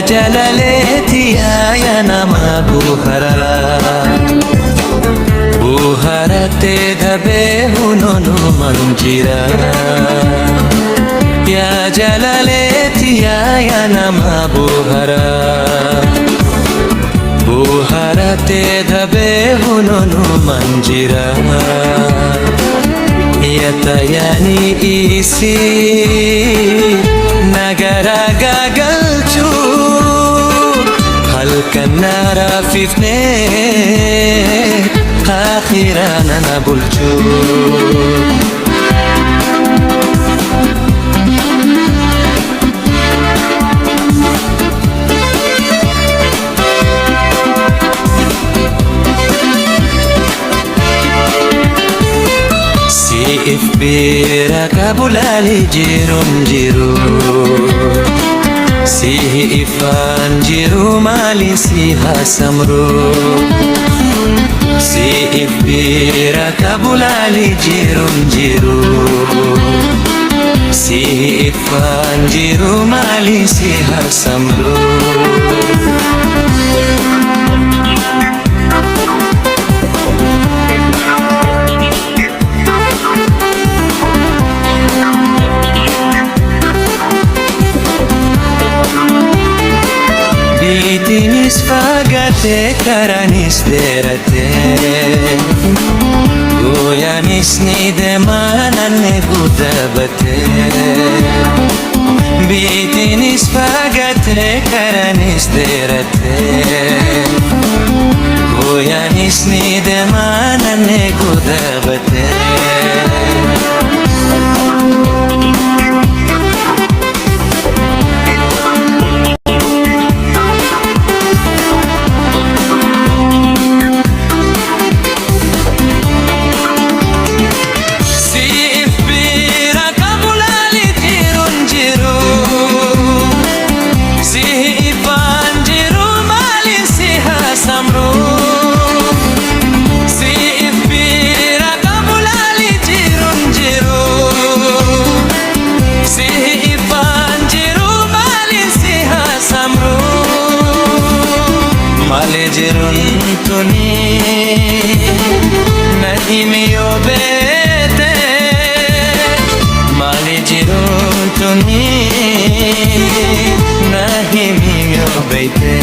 Jalaleetiyaa nama buharattee dhabee hunuunumaan jira. Yaa Jalaleetiyaa nama buharattee dhabee hunuunumaan jira. Yatayaani isii nagara gagalchu halkan raafifnee akhiraan na bulchu. Siif bira kabulali jiru Siifaan jiru maali si hasamru. Siif bira kabulali jiru Siifaan jiru maali si hasamru. Biitinis fagaatee karaanis dheeratee guyyaanis ni deemaa naannee guddabatee. Biitinis fagaatee karaanis dheeratee guyyaanis ni deemaa naannee guddabatee. Malee jiruun tuni na himi yoo beete. Malee jiruun tuni na himi yoo beete.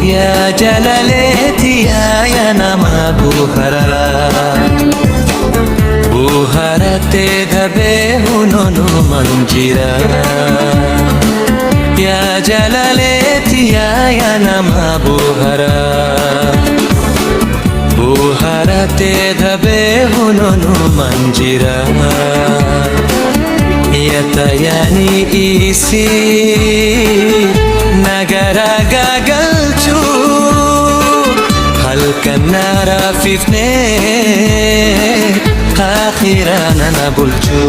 Yaa Jalaleetiyaa nama buharattee dhabee hunuunumaan jira. Yaa Jalaleetiyaa nama buharattee dhabee hunuunumaan jira. Yatayaani isii nagara gagalchu halkan raafifnee akhiraan na bulchu.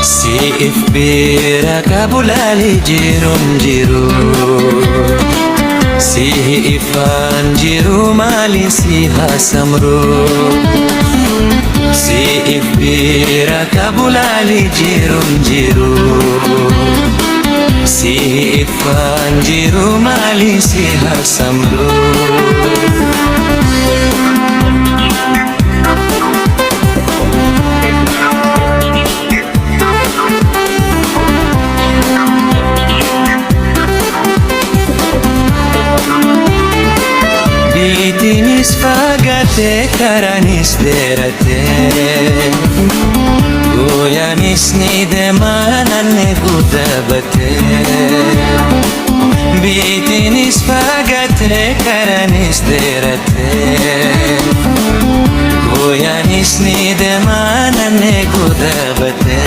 Siif bira kabulali jiru Siifaan jiru maali si hasamru. Siif bira kabulali jiru Siifaan jiru maali si hasamru. Biitinis fagaatee karaanis dheeratee guyyaanis ni deemaa naannee guddabatee. Bitinis fagate karanis derate Goyanis ni demanane gudabate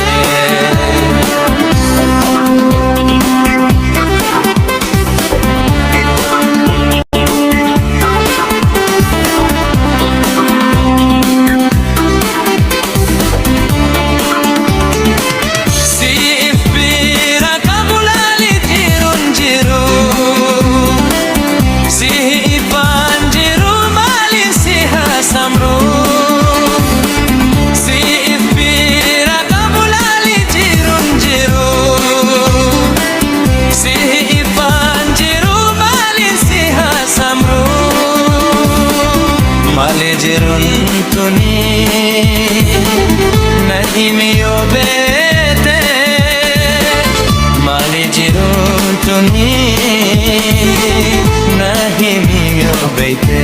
Tuni nahi miyo bete mali jirun tuni nahi miyo bete